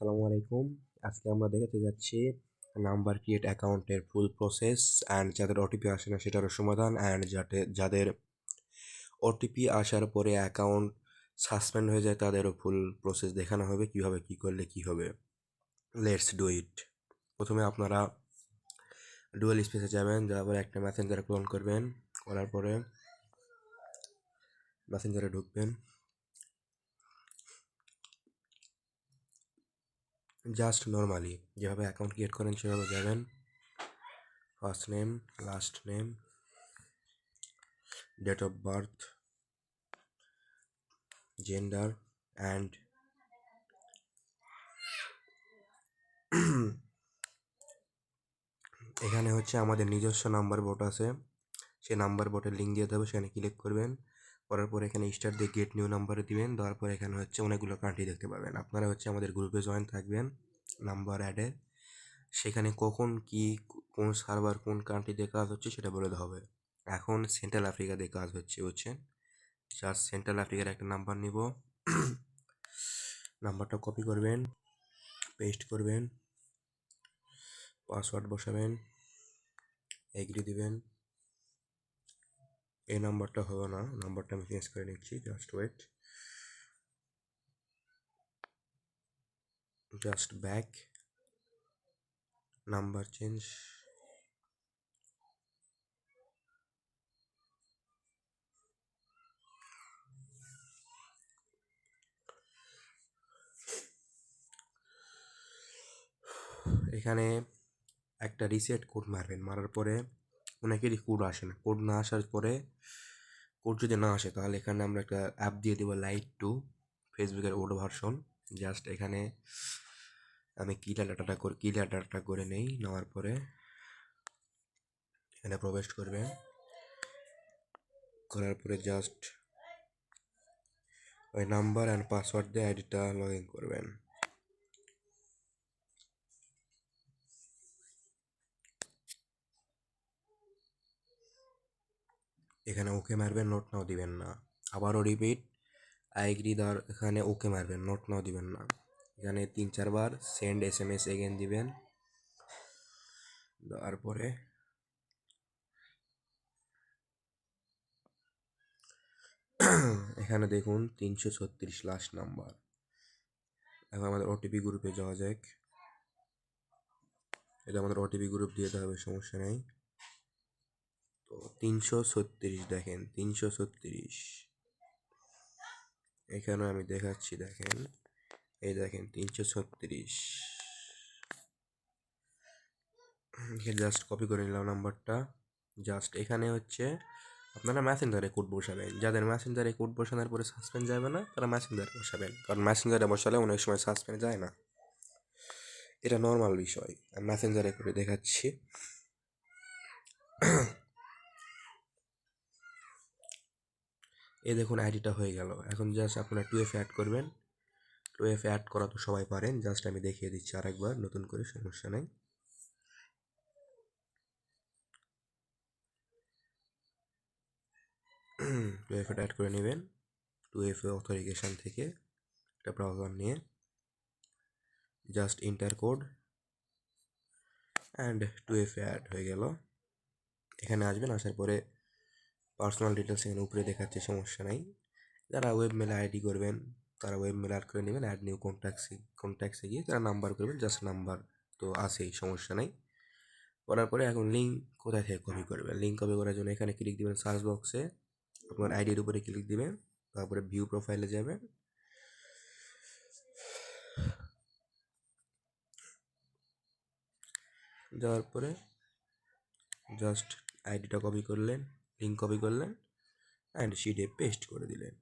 আসসালামু আলাইকুম। আজকে আমরা দেখাতে যাচ্ছি নাম্বার ক্রিয়েট অ্যাকাউন্টের ফুল প্রসেস অ্যান্ড যাদের ওটিপি আসে না সেটারও সমাধান অ্যান্ড যাদের ওটিপি আসার পরে অ্যাকাউন্ট সাসপেন্ড হয়ে যায় তাদেরও ফুল প্রসেস দেখানো হবে, কীভাবে কী করলে কী হবে। Let's do it. প্রথমে আপনারা ডুয়েল স্পেসে যাবেন, যাওয়ার পরে একটা মেসেঞ্জারে ক্লোন করবেন, করার পরে মেসেঞ্জারে ঢুকবেন। জাস্ট নর্মালি যেভাবে অ্যাকাউন্ট ক্রিয়েট করেন সেভাবে যাবেন। First name, last name, date of birth, gender and এখানে হচ্ছে আমাদের নিজস্ব নাম্বার বোট আছে, সেই নাম্বার বোটের লিঙ্ক দিয়ে দেবে, সেখানে ক্লিক করবেন। করার পর এখানে স্টার দিয়ে গেট নিউ নাম্বারে দিবেন। দেওয়ার পর এখানে হচ্ছে অনেকগুলো কান্ট্রি দেখতে পাবেন। আপনারা হচ্ছে আমাদের গ্রুপে জয়েন থাকবেন নাম্বার অ্যাডের, সেখানে কখন কি কোন সার্ভার কোন কান্ট্রিতে কাজ হচ্ছে সেটা বলে দেওয়া হবে। এখন সেন্ট্রাল আফ্রিকাতে কাজ হচ্ছে, বুঝছেন। জাস্ট সেন্ট্রাল আফ্রিকার একটা নাম্বার নিব, নাম্বারটা কপি করবেন, পেস্ট করবেন, পাসওয়ার্ড বসাবেন, এগ্রি দিবেন। এই নাম্বারটা হবে না, নাম্বারটা আমি চেঞ্জ করে নিচ্ছি, just wait, just back, number change, এখানে একটা রিসেট কোড মারবেন। মারার পরে অনেকেরই কোড আসে না, কোড না আসার পরে কোড যদি না আসে তাহলে এখানে আমরা একটা অ্যাপ দিয়ে দেবো, লাইট টু, ফেসবুকের ওল্ড ভার্সন। জাস্ট এখানে আমি ক্লিয়ার ডাটাটা করে নেই, নেওয়ার পরে এখানে প্রবেশ করবেন। করার পরে জাস্ট ওই নাম্বার অ্যান্ড পাসওয়ার্ড দিয়ে আইডিটা লগ ইন করবেন। এখানে ওকে মারবেন, নোট নাও দিবেন না। আবারও রিপিট, আই এগ্রি দেওয়ার এখানে ওকে মারবেন, নোট নাও দিবেন না। এখানে 3-4 বার সেন্ড SMS এগেন দিবেন। দেওয়ার পরে এখানে দেখুন 336 লাস্ট নাম্বার। এখন আমাদের ওটিপি গ্রুপে যাওয়া যাক। এটা আমাদের ওটিপি গ্রুপ দিয়ে দেওয়া হবে, সমস্যা নেই। তো 336 দেখেন, 336 এখানে আমি দেখাচ্ছি, দেখেন, এই দেখেন 336। জাস্ট কপি করে নিলাম নাম্বারটা। জাস্ট এখানে হচ্ছে আপনারা মেসেঞ্জারে কোড বসাবেন। যাদের মেসেঞ্জারে কোড বসানোর পরে সাসপেন্ড যাবে না তারা মেসেঞ্জারে বসাবেন, কারণ মেসেঞ্জারে বসালে অনেক সময় সাসপেন্ড যায় না, এটা নর্মাল বিষয়। আমি মেসেঞ্জারে করে দেখাচ্ছি। এই দেখুন আইডিটা হয়ে গেল। এখন জাস্ট আপনারা 2FA অ্যাড করবেন। 2FA অ্যাড করা তো সবাই পারেন, জাস্ট আমি দেখিয়ে দিচ্ছি আরেকবার নতুন করে, সমস্যা নেই। 2FA অ্যাড করে নেবেন। 2FA অথরিগেশন থেকে একটা ব্রাউজার নিয়ে just enter code and 2FA add হয়ে গেল। এখানে আসবেন, আসার পরে পার্সোনাল ডিটেলস এখানে উপরে দেখাচ্ছে, সমস্যা নাই। যারা ওয়েব মেলে আইডি করবেন তারা ওয়েব মেলে অ্যাড করে নেবেন। অ্যাড নিউ কন্ট্যাক্টসে গিয়ে তারা নাম্বার করবেন, জাস্ট নাম্বার তো আসেই, সমস্যা নেই। করার পরে এখন লিঙ্ক কোথায় থেকে কপি করবেন। লিঙ্ক কপি করার জন্য এখানে ক্লিক দিবেন, সার্চ বক্সে আপনার আইডির উপরে ক্লিক দিবেন, তারপরে ভিউ প্রোফাইলে যাবেন। যাওয়ার পরে জাস্ট আইডিটা কপি করলেন, লিঙ্ক কপি করলেন অ্যান্ড শিটে পেস্ট করে দিলেন।